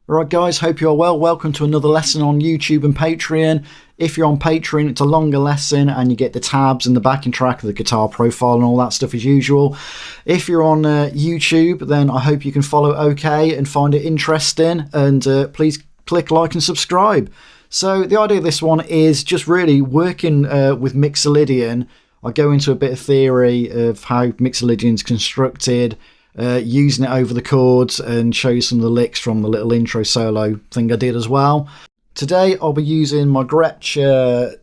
Alright guys, hope you're well. Welcome to another lesson on YouTube and Patreon. If you're on Patreon, it's a longer lesson and you get the tabs and the backing track of the guitar profile and all that stuff as usual. If you're on YouTube, then I hope you can follow OK and find it interesting, and please click like and subscribe. So the idea of this one is just really working with Mixolydian. I go into a bit of theory of how Mixolydian's constructed, using it over the chords, and show you some of the licks from the little intro solo thing I did as well. Today I'll be using my Gretsch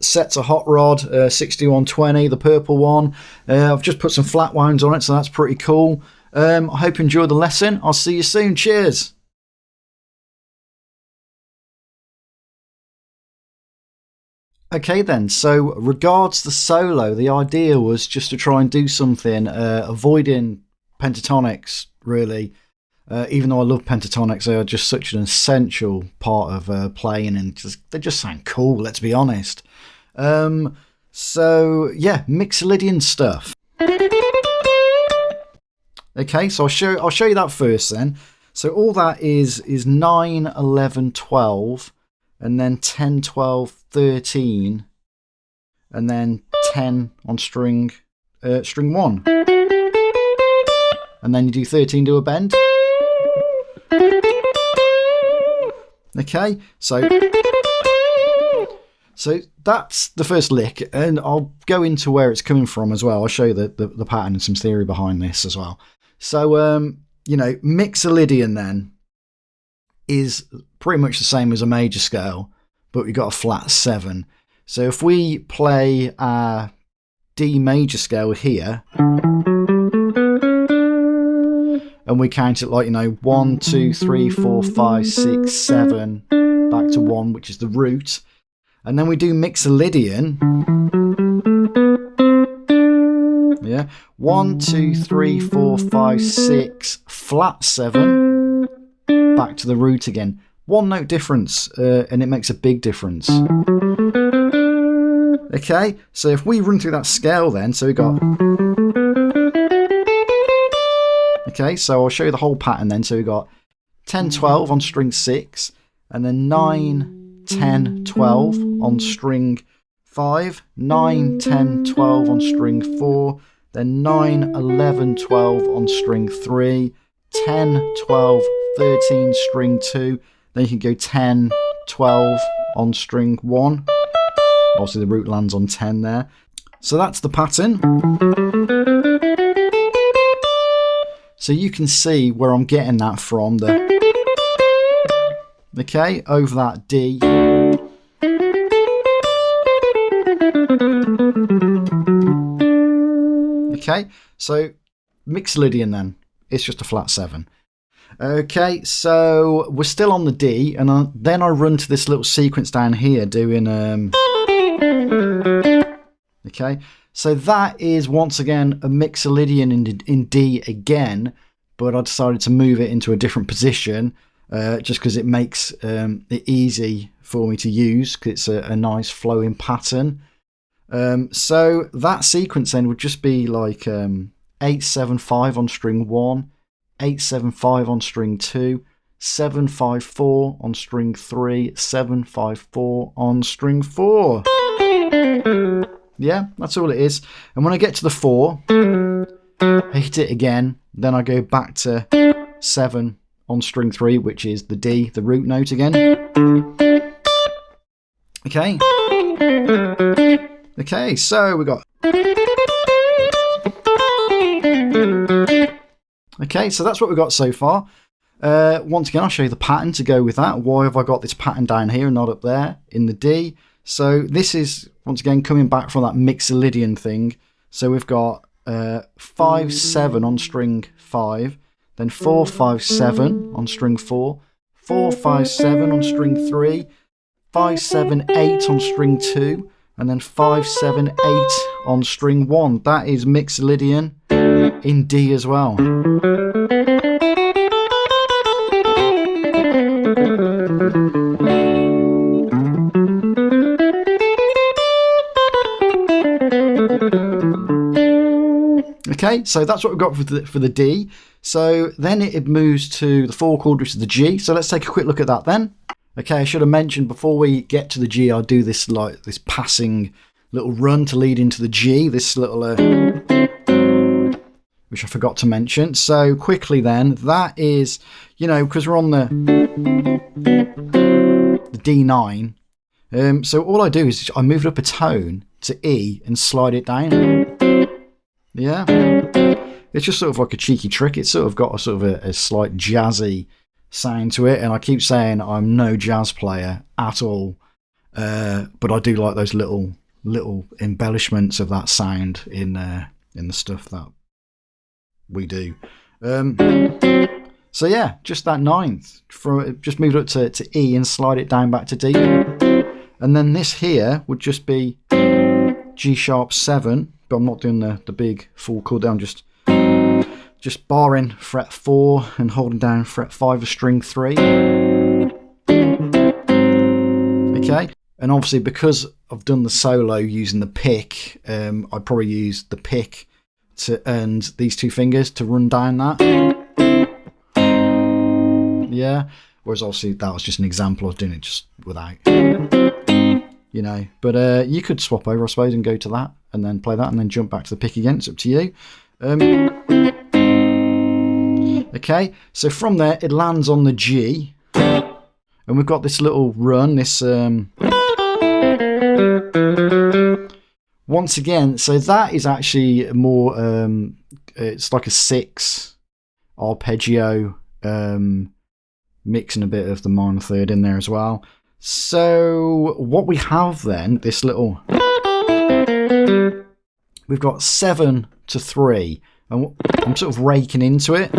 Setzer Hot Rod 6120, the purple one. I've just put some flat wounds on it, so that's pretty cool. I hope you enjoyed the lesson. I'll see you soon. Cheers. Okay then, so regards the solo, the idea was just to try and do something avoiding pentatonics, really. Even though I love pentatonics, they are just such an essential part of playing, and they just sound cool, let's be honest. So yeah, Mixolydian stuff. Okay, so I'll show you that first then. So all that is 9, 11, 12, and then 10, 12, 13, and then 10 on string 1. And then you do 13, do a bend. Okay, so that's the first lick, and I'll go into where it's coming from as well. I'll show you the pattern and some theory behind this as well. So, you know, Mixolydian then is pretty much the same as a major scale, but we've got a flat 7. So if we play our D major scale here, and we count it like, you know, 1, 2, 3, 4, 5, 6, 7, back to 1, which is the root. And then we do Mixolydian. Yeah. 1, 2, 3, 4, 5, 6, flat 7, back to the root again. One note difference, and it makes a big difference. Okay, so if we run through that scale then, so we got... Okay, so I'll show you the whole pattern then. So we've got 10, 12 on string 6, and then 9, 10, 12 on string 5, 9, 10, 12 on string 4, then 9, 11, 12 on string 3, 10, 12, 13, string 2, then you can go 10, 12 on string 1. Obviously the root lands on 10 there. So that's the pattern. So you can see where I'm getting that from, okay, over that D. Okay, so Mixolydian then, it's just a flat 7. Okay, so we're still on the D, and then I run to this little sequence down here doing, okay, so that is once again a Mixolydian in D again, but I decided to move it into a different position just because it makes it easy for me to use, because it's a nice flowing pattern. So that sequence then would just be like 8, 7, 5 on string 1, 8, 7, 5 on string 2, 7, 5, 4 on string 3, 7, 5, 4 on string 4. Yeah, that's all it is. And when I get to the 4, I hit it again, then I go back to 7 on string 3, which is the D, the root note again. Okay. Okay, so we got... Okay, so that's what we've got so far. Once again, I'll show you the pattern to go with that. Why have I got this pattern down here and not up there in the D? So this is, once again, coming back from that Mixolydian thing. So we've got 5, 7 on string 5, then 4, 5, 7 on string 4, 4, 5, 7 on string 3, 5, 7, 8 on string 2, and then 5, 7, 8 on string 1. That is Mixolydian in D as well. Okay, so that's what we've got for the D. So then it moves to the 4 chord, which is the G. So let's take a quick look at that then. Okay, I should have mentioned before we get to the G, I'll do this like this passing little run to lead into the G. This little, which I forgot to mention. So quickly then, that is, you know, because we're on the D9. So all I do is I move it up a tone to E and slide it down. Yeah, it's just sort of like a cheeky trick. It's sort of got a sort of a slight jazzy sound to it, and I keep saying I'm no jazz player at all, but I do like those little embellishments of that sound in the stuff that we do. So yeah, just that 9th, just move it up to E and slide it down back to D, and then this here would just be G sharp 7, but I'm not doing the big full chord down, just barring fret 4 and holding down fret 5 of string 3. Okay, and obviously because I've done the solo using the pick, I'd probably use the pick and these 2 fingers to run down that. Yeah, whereas obviously that was just an example. I was doing it just without, you know. But you could swap over, I suppose, and go to that and then play that and then jump back to the pick again. It's up to you. Okay, so from there it lands on the G, and we've got this little run, this once again, so that is actually more it's like a 6 arpeggio, mixing a bit of the minor third in there as well. So what we have then, this little, we've got 7 to 3, and I'm sort of raking into it.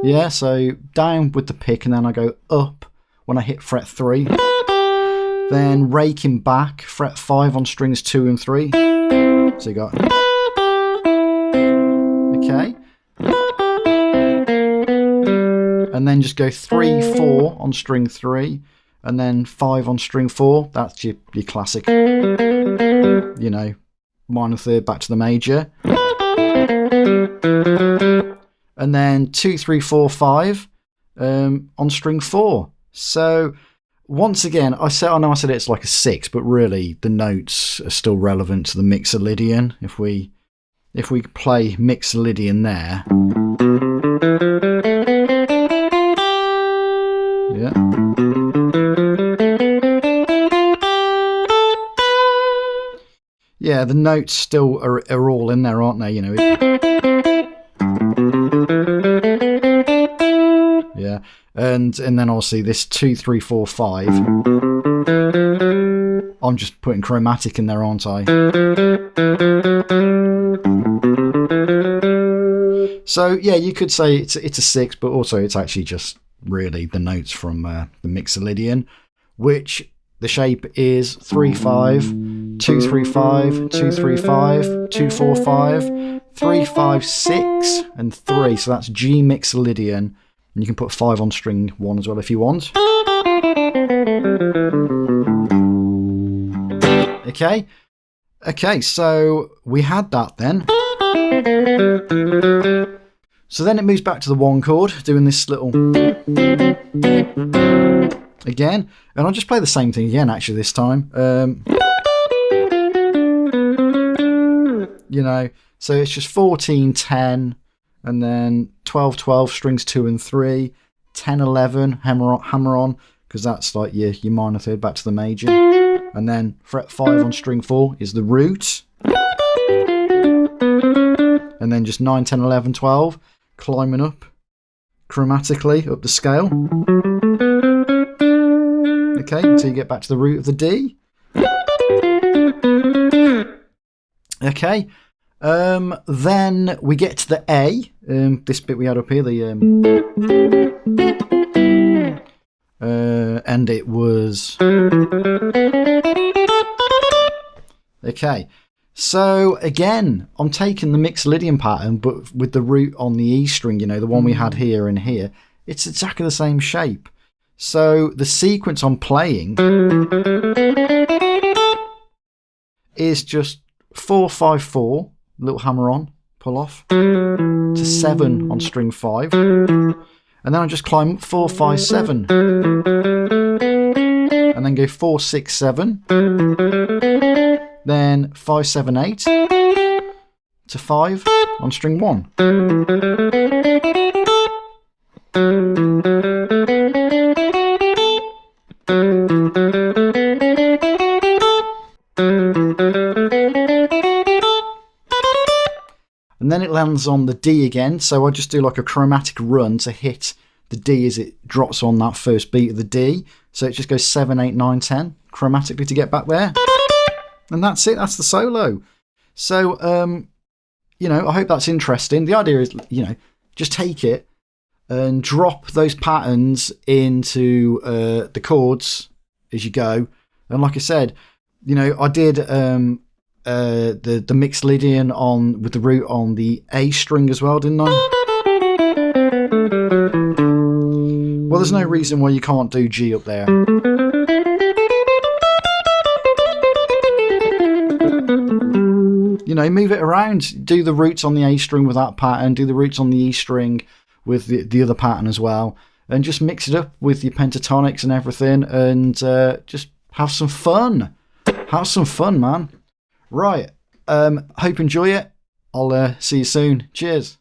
Yeah, so down with the pick, and then I go up when I hit fret 3. Then raking back, fret 5 on strings 2 and 3. So you got, okay. And then just go 3, 4 on string 3, and then 5 on string 4. That's your classic, you know, minor third back to the major. And then 2, 3, 4, 5 on string 4. So once again, I know I said it's like a 6, but really the notes are still relevant to the Mixolydian. If we play Mixolydian there, yeah. Yeah, the notes still are all in there, aren't they? You know. Yeah, and then obviously this 2, 3, 4, 5. I'm just putting chromatic in there, aren't I? So yeah, you could say it's a 6, but also it's actually just really the notes from the Mixolydian, which the shape is 3, 5, 2, 3, 5, 2, 3, 5, 2, 4, 5, 3, 5, 6, and 3. So that's G Mixolydian. And you can put 5 on string 1 as well if you want. Okay. Okay, so we had that then. So then it moves back to the 1 chord, doing this little again. And I'll just play the same thing again actually this time. You know, so it's just 14, 10, and then 12, 12, strings 2 and 3, 10, 11, hammer on, because that's like your minor third back to the major. And then fret 5 on string 4 is the root. And then just 9, 10, 11, 12, climbing up chromatically up the scale. Okay, until you get back to the root of the D. Okay. Then we get to the A, this bit we had up here, the and it was okay. So again, I'm taking the Mixolydian pattern, but with the root on the E string, you know, the one we had here and here. It's exactly the same shape. So the sequence I'm playing is just 4, 5, 4. Little hammer on, pull off, to 7 on string 5, and then I just climb 4, 5, 7, and then go 4, 6, 7, then 5, 7, 8, to 5 on string 1. And then it lands on the D again, so I just do like a chromatic run to hit the D as it drops on that first beat of the D. So it just goes 7, 8, 9, 10 chromatically to get back there. And that's it, that's the solo. So, you know, I hope that's interesting. The idea is, you know, just take it and drop those patterns into the chords as you go. And like I said, you know, I did the Mixolydian on with the root on the A string as well, didn't I? Well, there's no reason why you can't do G up there. You know, move it around. Do the roots on the A string with that pattern. Do the roots on the E string with the other pattern as well. And just mix it up with your pentatonics and everything. And just have some fun. Have some fun, man. Right. Hope you enjoy it. I'll see you soon. Cheers.